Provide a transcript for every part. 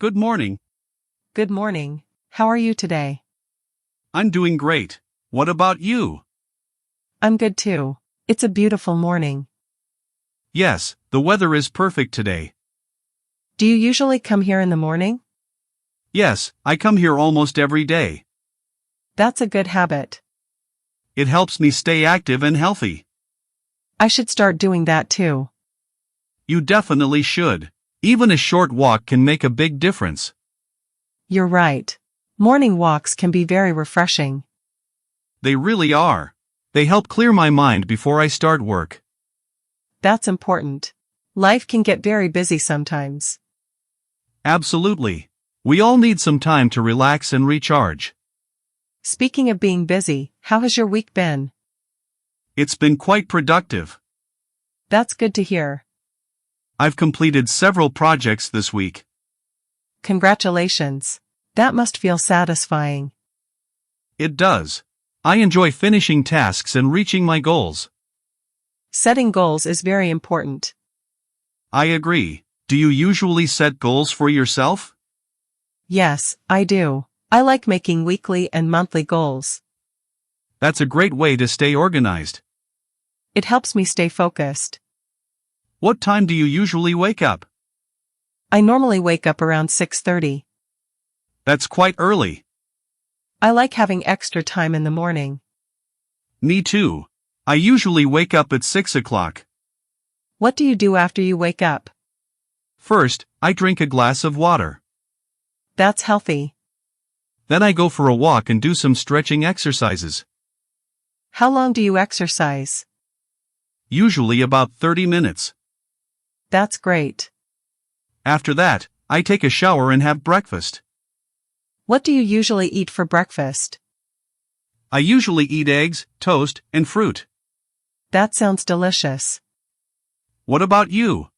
Good morning. Good morning. How are you today? I'm doing great. What about you? I'm good too. It's a beautiful morning. Yes, the weather is perfect today. Do you usually come here in the morning? Yes, I come here almost every day. That's a good habit. It helps me stay active and healthy. I should start doing that too. You definitely should. Even a short walk can make a big difference. You're right. Morning walks can be very refreshing. They really are. They help clear my mind before I start work. That's important. Life can get very busy sometimes. Absolutely. We all need some time to relax and recharge. Speaking of being busy, how has your week been? It's been quite productive. That's good to hear. I've completed several projects this week. Congratulations. That must feel satisfying. It does. I enjoy finishing tasks and reaching my goals. Setting goals is very important. I agree. Do you usually set goals for yourself? Yes, I do. I like making weekly and monthly goals. That's a great way to stay organized. It helps me stay focused. What time do you usually wake up? I normally wake up around 6:30. That's quite early. I like having extra time in the morning. Me too. I usually wake up at 6 o'clock. What do you do after you wake up? First, I drink a glass of water. That's healthy. Then I go for a walk and do some stretching exercises. How long do you exercise? Usually about 30 minutes. That's great. After that, I take a shower and have breakfast. What do you usually eat for breakfast? I usually eat eggs, toast, and fruit. That sounds delicious. What about you?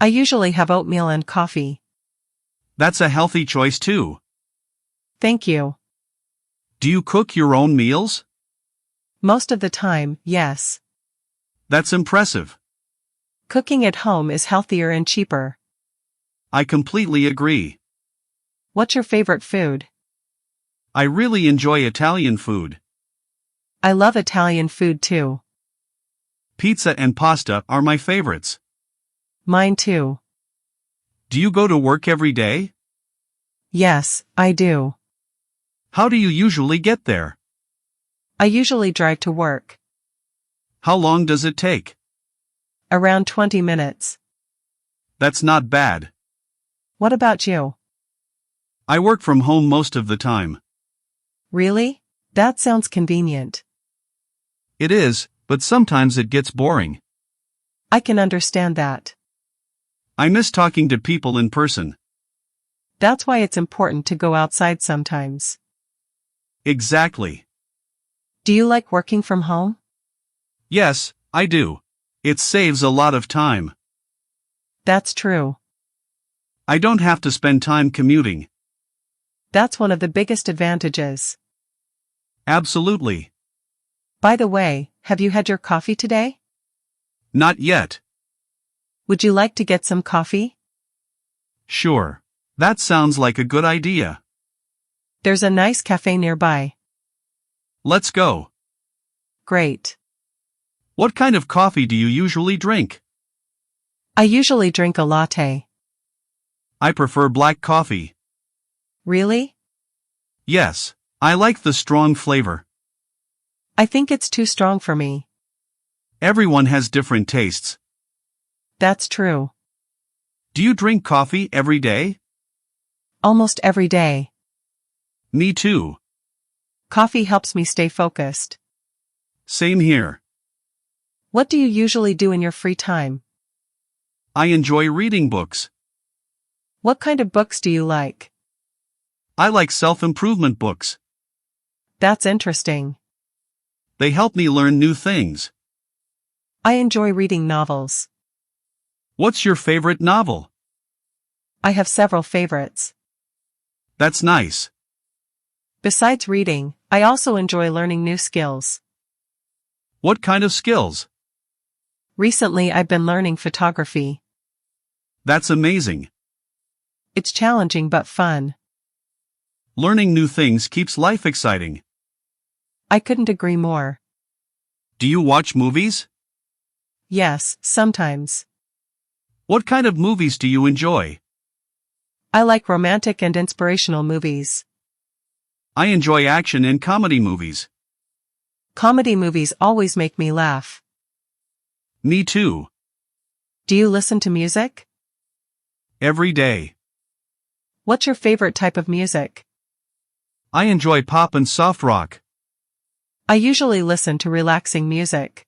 I usually have oatmeal and coffee. That's a healthy choice too. Thank you. Do you cook your own meals? Most of the time, yes. That's impressive. Cooking at home is healthier and cheaper. I completely agree. What's your favorite food? I really enjoy Italian food. I love Italian food too. Pizza and pasta are my favorites. Mine too. Do you go to work every day? Yes, I do. How do you usually get there? I usually drive to work. How long does it take? Around 20 minutes. That's not bad. What about you? I work from home most of the time. Really? That sounds convenient. It is, but sometimes it gets boring. I can understand that. I miss talking to people in person. That's why it's important to go outside sometimes. Exactly. Do you like working from home? Yes, I do. It saves a lot of time. That's true. I don't have to spend time commuting. That's one of the biggest advantages. Absolutely. By the way, have you had your coffee today? Not yet. Would you like to get some coffee? Sure. That sounds like a good idea. There's a nice cafe nearby. Let's go. Great. What kind of coffee do you usually drink? I usually drink a latte. I prefer black coffee. Really? Yes, I like the strong flavor. I think it's too strong for me. Everyone has different tastes. That's true. Do you drink coffee every day? Almost every day. Me too. Coffee helps me stay focused. Same here. What do you usually do in your free time? I enjoy reading books. What kind of books do you like? I like self-improvement books. That's interesting. They help me learn new things. I enjoy reading novels. What's your favorite novel? I have several favorites. That's nice. Besides reading, I also enjoy learning new skills. What kind of skills? Recently I've been learning photography. That's amazing. It's challenging but fun. Learning new things keeps life exciting. I couldn't agree more. Do you watch movies? Yes, sometimes. What kind of movies do you enjoy? I like romantic and inspirational movies. I enjoy action and comedy movies. Comedy movies always make me laugh. Me too. Do you listen to music? Every day. What's your favorite type of music? I enjoy pop and soft rock. I usually listen to relaxing music.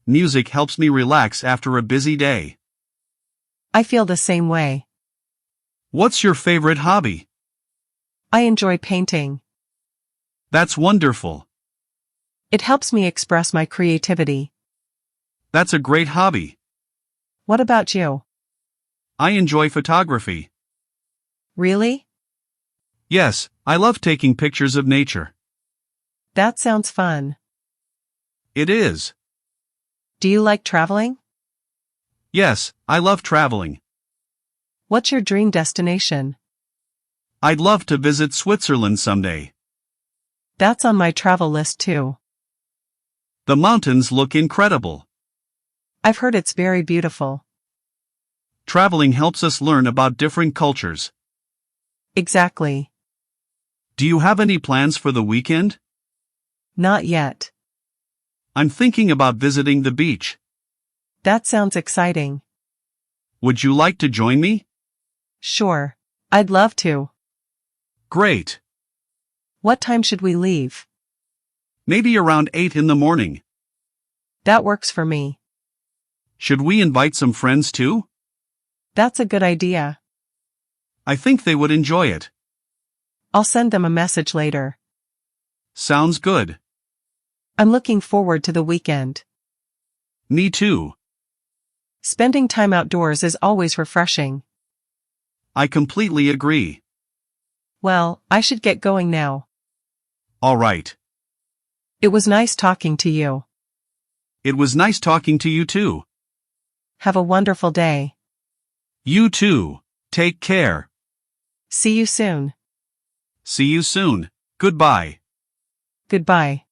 Music helps me relax after a busy day. I feel the same way. What's your favorite hobby? I enjoy painting. That's wonderful. It helps me express my creativity. That's a great hobby. What about you? I enjoy photography. Really? Yes, I love taking pictures of nature. That sounds fun. It is. Do you like traveling? Yes, I love traveling. What's your dream destination? I'd love to visit Switzerland someday. That's on my travel list too. The mountains look incredible. I've heard it's very beautiful. Traveling helps us learn about different cultures. Exactly. Do you have any plans for the weekend? Not yet. I'm thinking about visiting the beach. That sounds exciting. Would you like to join me? Sure. I'd love to. Great. What time should we leave? Maybe around 8 in the morning. That works for me. Should we invite some friends too? That's a good idea. I think they would enjoy it. I'll send them a message later. Sounds good. I'm looking forward to the weekend. Me too. Spending time outdoors is always refreshing. I completely agree. Well, I should get going now. All right. It was nice talking to you. It was nice talking to you too. Have a wonderful day. You too. Take care. See you soon. See you soon. Goodbye. Goodbye.